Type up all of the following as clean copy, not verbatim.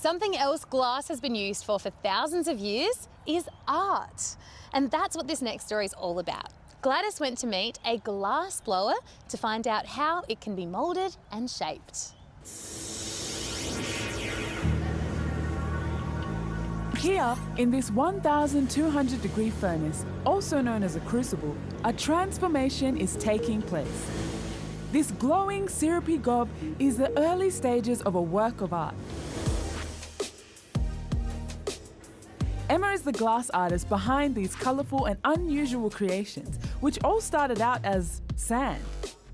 Something else glass has been used for thousands of years is art. And that's what this next story is all about. Gladys went to meet a glass blower to find out how it can be moulded and shaped. Here, in this 1,200 degree furnace, also known as a crucible, a transformation is taking place. This glowing, syrupy gob is the early stages of a work of art. Emma is the glass artist behind these colourful and unusual creations, which all started out as sand.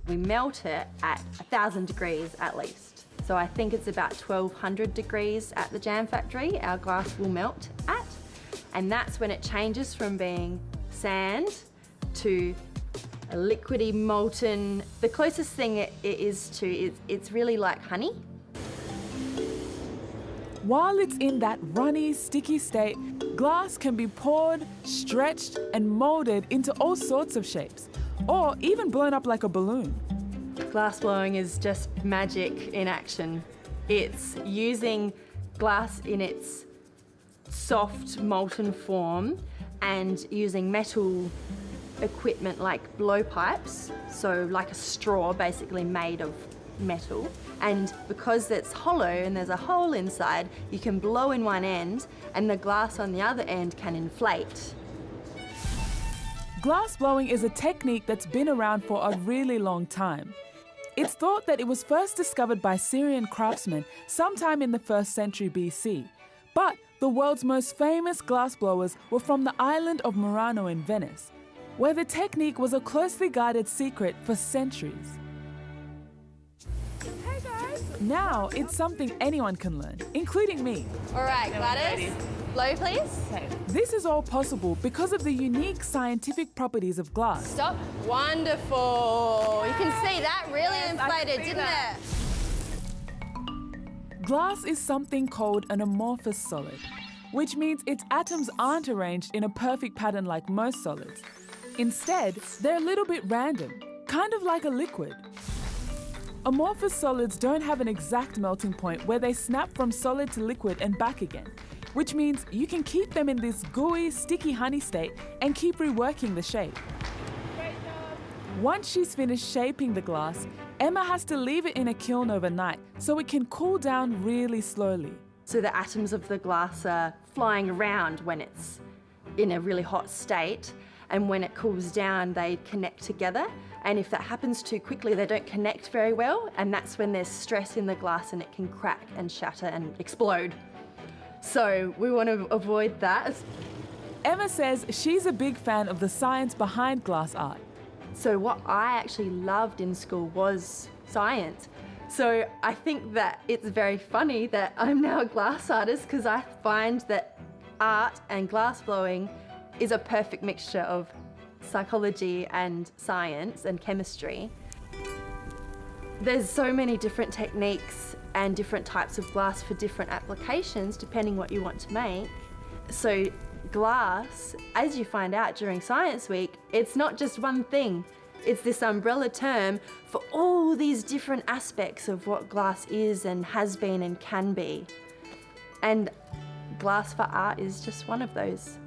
We melt it at 1,000 degrees at least. So I think it's about 1,200 degrees at the jam factory our glass will melt at. And that's when it changes from being sand to a liquidy molten. The closest thing it is to, it's really like honey. While it's in that runny, sticky state, glass can be poured, stretched, and moulded into all sorts of shapes, or even blown up like a balloon. Glass blowing is just magic in action. It's using glass in its soft, molten form and using metal equipment like blowpipes, so like a straw basically made of metal. And because it's hollow and there's a hole inside, you can blow in one end and the glass on the other end can inflate. Glass blowing is a technique that's been around for a really long time. It's thought that it was first discovered by Syrian craftsmen sometime in the 1st century BC. But the world's most famous glass blowers were from the island of Murano in Venice, where the technique was a closely guarded secret for centuries. Hey guys! Now it's something anyone can learn, including me. All right, Gladys, blow please. Okay. This is all possible because of the unique scientific properties of glass. Stop. Wonderful. You can see that really inflated, didn't it? Glass is something called an amorphous solid, which means its atoms aren't arranged in a perfect pattern like most solids. Instead, they're a little bit random, kind of like a liquid. Amorphous solids don't have an exact melting point where they snap from solid to liquid and back again, which means you can keep them in this gooey, sticky honey state and keep reworking the shape. Once she's finished shaping the glass, Emma has to leave it in a kiln overnight so it can cool down really slowly. So the atoms of the glass are flying around when it's in a really hot state, and when it cools down, they connect together. And if that happens too quickly, they don't connect very well, and that's when there's stress in the glass and it can crack and shatter and explode. So we want to avoid that. Emma says she's a big fan of the science behind glass art. So what I actually loved in school was science. So I think that it's very funny that I'm now a glass artist, because I find that art and glass blowing is a perfect mixture of psychology and science and chemistry. There's so many different techniques and different types of glass for different applications depending what you want to make. So glass, as you find out during Science Week, it's not just one thing. It's this umbrella term for all these different aspects of what glass is and has been and can be. And glass for art is just one of those.